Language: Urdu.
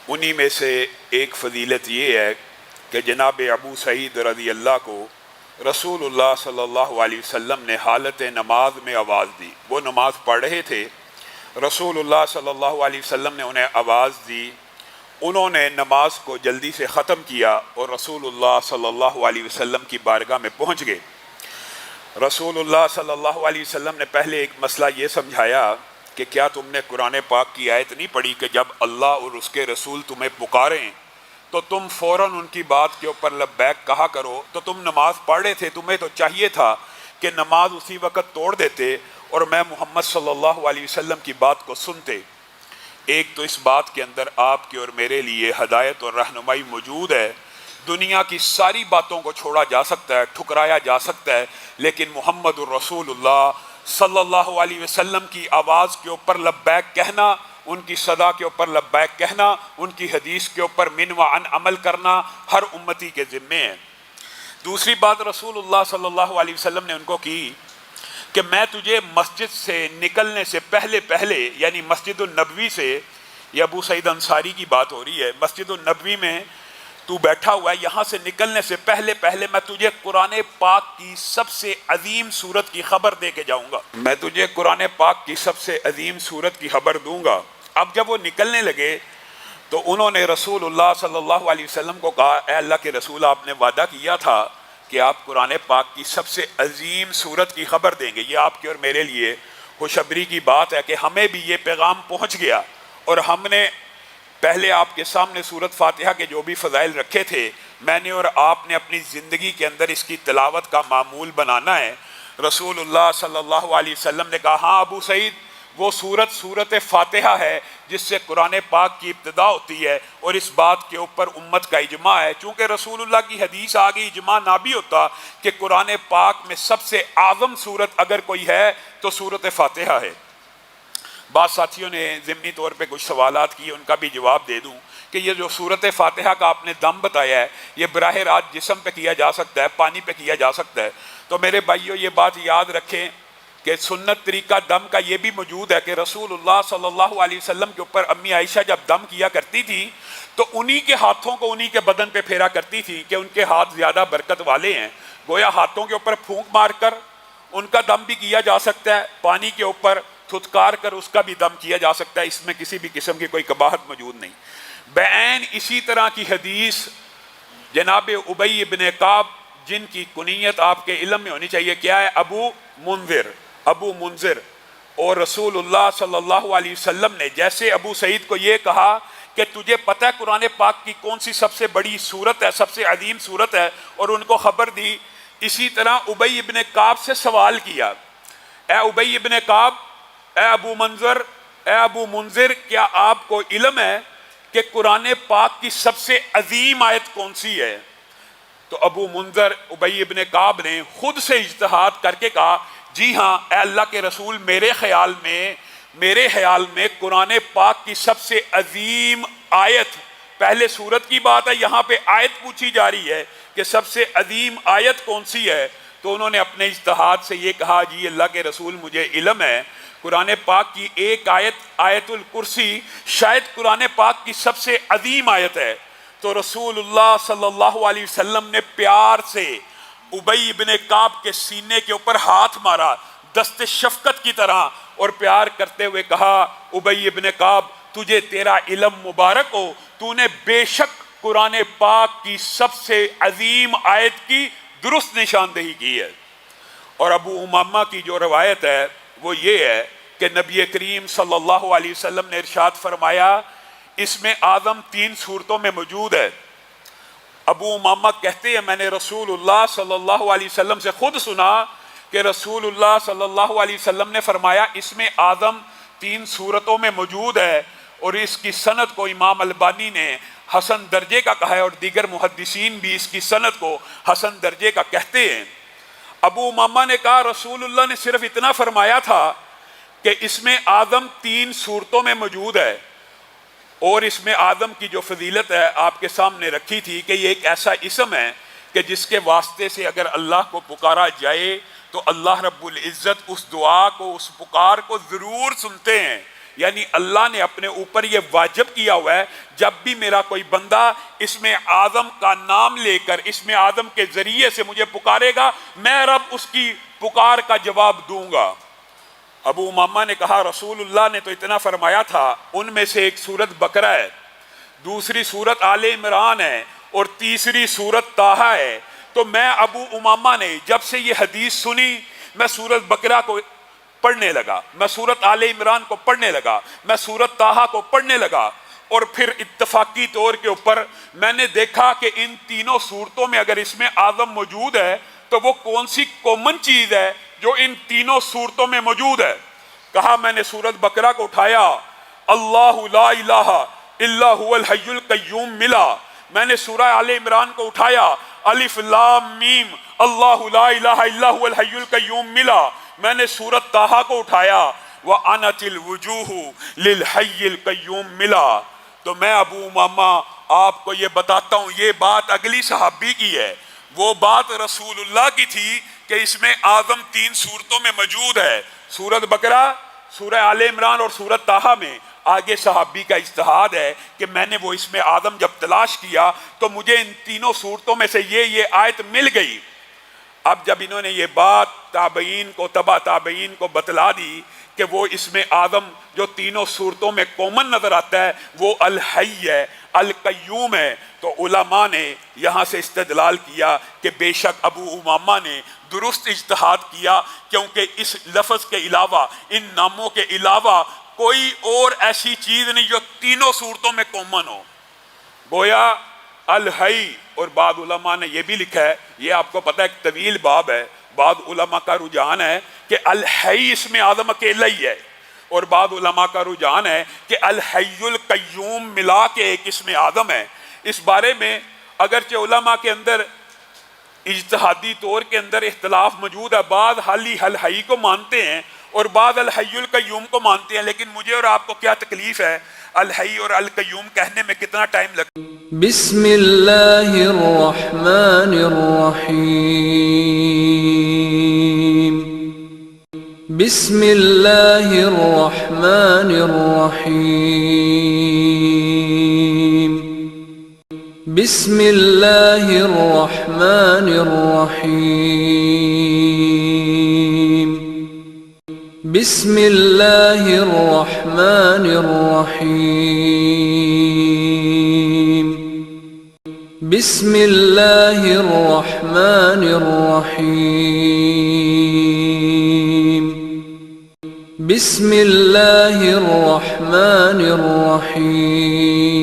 انہی میں سے ایک فضیلت یہ ہے کہ جناب ابو سعید رضی اللہ کو رسول اللہ صلی اللہ علیہ وسلم نے حالت نماز میں آواز دی۔ وہ نماز پڑھ رہے تھے، رسول اللہ صلی اللہ علیہ وسلم نے انہیں آواز دی، انہوں نے نماز کو جلدی سے ختم کیا اور رسول اللہ صلی اللہ علیہ وسلم کی بارگاہ میں پہنچ گئے۔ رسول اللہ صلی اللہ علیہ وسلم نے پہلے ایک مسئلہ یہ سمجھایا کہ کیا تم نے قرآن پاک کی آیت نہیں پڑھی کہ جب اللہ اور اس کے رسول تمہیں پکاریں تو تم فوراً ان کی بات کے اوپر لبیک کہا کرو؟ تو تم نماز پڑھ رہے تھے، تمہیں تو چاہیے تھا کہ نماز اسی وقت توڑ دیتے اور میں محمد صلی اللہ علیہ وسلم کی بات کو سنتے۔ ایک تو اس بات کے اندر آپ کے اور میرے لیے ہدایت اور رہنمائی موجود ہے۔ دنیا کی ساری باتوں کو چھوڑا جا سکتا ہے، ٹھکرایا جا سکتا ہے، لیکن محمد الرسول اللہ صلی اللہ علیہ وسلم کی آواز کے اوپر لبیک کہنا، ان کی صدا کے اوپر لبیک کہنا، ان کی حدیث کے اوپر من و عن عمل کرنا ہر امتی کے ذمے ہے۔ دوسری بات رسول اللہ صلی اللہ علیہ وسلم نے ان کو کی کہ میں تجھے مسجد سے نکلنے سے پہلے یعنی مسجد النبوی سے، یہ ابو سعید انصاری کی بات ہو رہی ہے، مسجد النبوی میں تو بیٹھا ہوا ہے، یہاں سے نکلنے سے پہلے میں تجھے قرآن پاک کی سب سے عظیم سورت کی خبر دے کے جاؤں گا۔ میں تجھے قرآن پاک کی سب سے عظیم سورت کی خبر دوں گا۔ اب جب وہ نکلنے لگے تو انہوں نے رسول اللہ صلی اللہ علیہ وسلم کو کہا، اے اللہ کے رسول، آپ نے وعدہ کیا تھا کہ آپ قرآن پاک کی سب سے عظیم سورت کی خبر دیں گے۔ یہ آپ کے اور میرے لیے خوشخبری کی بات ہے کہ ہمیں بھی یہ پیغام پہنچ گیا، اور ہم نے پہلے آپ کے سامنے سورت فاتحہ کے جو بھی فضائل رکھے تھے، میں نے اور آپ نے اپنی زندگی کے اندر اس کی تلاوت کا معمول بنانا ہے۔ رسول اللہ صلی اللہ علیہ وسلم نے کہا، ہاں ابو سعید، وہ سورت فاتحہ ہے جس سے قرآن پاک کی ابتدا ہوتی ہے، اور اس بات کے اوپر امت کا اجماع ہے۔ چونکہ رسول اللہ کی حدیث آگے اجماع نہ بھی ہوتا کہ قرآن پاک میں سب سے اعظم سورت اگر کوئی ہے تو سورت فاتحہ ہے۔ بعض ساتھیوں نے ضمنی طور پہ کچھ سوالات کیے، ان کا بھی جواب دے دوں کہ یہ جو سورت فاتحہ کا آپ نے دم بتایا ہے، یہ براہ راست جسم پہ کیا جا سکتا ہے، پانی پہ کیا جا سکتا ہے۔ تو میرے بھائیوں، یہ بات یاد رکھیں کہ سنت طریقہ دم کا یہ بھی موجود ہے کہ رسول اللہ صلی اللہ علیہ وسلم کے اوپر امی عائشہ جب دم کیا کرتی تھی تو انہی کے ہاتھوں کو انہی کے بدن پہ پھیرا کرتی تھی کہ ان کے ہاتھ زیادہ برکت والے ہیں۔ گویا ہاتھوں کے اوپر پھونک مار کر ان کا دم بھی کیا جا سکتا ہے، پانی کے اوپر تھتکار کر اس کا بھی دم کیا جا سکتا ہے، اس میں کسی بھی قسم کی کوئی قباحت موجود نہیں۔ بعین اسی طرح کی حدیث جناب ابی ابن کعب، جن کی کنیت آپ کے علم میں ہونی چاہیے، کیا ہے؟ ابو منذر، اور رسول اللہ صلی اللہ علیہ وسلم نے جیسے ابو سعید کو یہ کہا کہ تجھے پتہ ہے قرآن پاک کی کون سی سب سے بڑی سورت ہے، سب سے عظیم سورت ہے، اور ان کو خبر دی، اسی طرح ابی ابن کعب سے سوال کیا، اے ابی ابن کعب، اے ابو منذر، کیا آپ کو علم ہے کہ قرآن پاک کی سب سے عظیم آیت کون سی ہے؟ تو ابو منذر ابی ابن کعب نے خود سے اجتہاد کر کے کہا، جی ہاں اے اللہ کے رسول، میرے خیال میں قرآن پاک کی سب سے عظیم آیت، پہلے سورت کی بات ہے، یہاں پہ آیت پوچھی جا رہی ہے کہ سب سے عظیم آیت کون سی ہے؟ تو انہوں نے اپنے اجتہاد سے یہ کہا، جی اللہ کے رسول، مجھے علم ہے قرآن پاک کی ایک آیت، آیت الکرسی، شاید قرآن پاک کی سب سے عظیم آیت ہے۔ تو رسول اللہ صلی اللہ علیہ وسلم نے پیار سے ابی ابن کعب کے سینے کے اوپر ہاتھ مارا دست شفقت کی طرح، اور پیار کرتے ہوئے کہا، ابی ابن کعب، تجھے تیرا علم مبارک ہو، تو نے بے شک قرآن پاک کی سب سے عظیم آیت کی درست نشاندہی کی ہے۔ اور ابو امامہ کی جو روایت ہے وہ یہ ہے کہ نبی کریم صلی اللہ علیہ وسلم نے ارشاد فرمایا، اس میں اعظم 3 صورتوں میں موجود ہے۔ ابو امامہ کہتے ہیں، میں نے رسول اللہ صلی اللہ علیہ وسلم سے خود سنا کہ رسول اللہ صلی اللہ علیہ وسلم نے فرمایا، اس میں اعظم 3 صورتوں میں موجود ہے، اور اس کی سند کو امام البانی نے حسن درجے کا کہا ہے، اور دیگر محدثین بھی اس کی سند کو حسن درجے کا کہتے ہیں۔ ابو امامہ نے کہا، رسول اللہ نے صرف اتنا فرمایا تھا کہ اس میں اعظم 3 صورتوں میں موجود ہے، اور اس میں اعظم کی جو فضیلت ہے آپ کے سامنے رکھی تھی کہ یہ ایک ایسا اسم ہے کہ جس کے واسطے سے اگر اللہ کو پکارا جائے تو اللہ رب العزت اس دعا کو، اس پکار کو ضرور سنتے ہیں۔ یعنی اللہ نے اپنے اوپر یہ واجب کیا ہوا ہے جب بھی میرا کوئی بندہ اسم اعظم کا نام لے کر اسم اعظم کے ذریعے سے مجھے پکارے گا میں رب اس کی پکار کا جواب دوں گا۔ ابو امامہ نے کہا رسول اللہ نے تو اتنا فرمایا تھا، ان میں سے ایک سورت بقرہ ہے، دوسری سورت آل عمران ہے اور تیسری سورت طٰہٰ ہے، تو میں ابو امامہ نے جب سے یہ حدیث سنی میں سورت بقرہ کو پڑھنے لگا، میں سورت آل عمران کو پڑھنے لگا، میں سورت طٰہٰ کو پڑھنے لگا، اور پھر اتفاقی طور کے اوپر میں نے دیکھا کہ ان تینوں صورتوں میں اگر اسم اعظم موجود ہے تو وہ کون سی کامن چیز ہے جو ان تینوں صورتوں میں موجود ہے۔ کہا میں نے سورت بقرہ کو اٹھایا، اللہ لا الہ الا هو الحی القیوم ملا، میں نے سورہ آل عمران کو اٹھایا، الف لام میم اللہ لا الہ الا هو الحی القیوم ملا، میں نے سورت طٰہٰ کو اٹھایا، وَأَنَتِ الْوُجُوهُ لِلْحَيِّ الْقَيُّومِ ملا۔ تو میں ابو امامہ آپ کو یہ بتاتا ہوں، یہ بات اگلی صحابی کی ہے، وہ بات رسول اللہ کی تھی کہ اس میں اعظم تین صورتوں میں موجود ہے، سورت بقرہ، سورہ آل عمران اور سورت طٰہٰ میں۔ آگے صحابی کا اجتہاد ہے کہ میں نے وہ اسم اعظم جب تلاش کیا تو مجھے ان تینوں صورتوں میں سے یہ آیت مل گئی۔ اب جب انہوں نے یہ بات تابعین کو تبع تابعین کو بتلا دی کہ وہ اسم اعظم جو تینوں صورتوں میں کامن نظر آتا ہے وہ الحی ہے، القیوم ہے، تو علماء نے یہاں سے استدلال کیا کہ بے شک ابو امامہ نے درست اجتہاد کیا، کیونکہ اس لفظ کے علاوہ، ان ناموں کے علاوہ کوئی اور ایسی چیز نہیں جو تینوں صورتوں میں کامن ہو۔ گویا الحی، اور بعض علماء نے یہ بھی لکھا ہے، یہ آپ کو پتہ ہے ایک طویل باب ہے، بعض علماء کا رجحان ہے کہ الحی اسم اعظم اکیلا ہی ہے، اور بعض علماء کا رجحان ہے کہ الحی القیوم ملا کے ایک اسم اعظم ہے۔ اس بارے میں اگرچہ علماء کے اندر اجتہادی طور کے اندر اختلاف موجود ہے، بعض الحی کو مانتے ہیں اور بعض الحی القیوم کو مانتے ہیں، لیکن مجھے اور آپ کو کیا تکلیف ہے الحی اور القیوم کہنے میں کتنا ٹائم لگتا ہے؟ بسم اللہ الرحمن الرحیم، بسم اللہ الرحمن الرحیم، بسم اللہ الرحمن الرحیم، بسم اللہ الرحمن الرحیم، بسم اللہ الرحمن الرحیم، بسم اللہ الرحمن الرحیم۔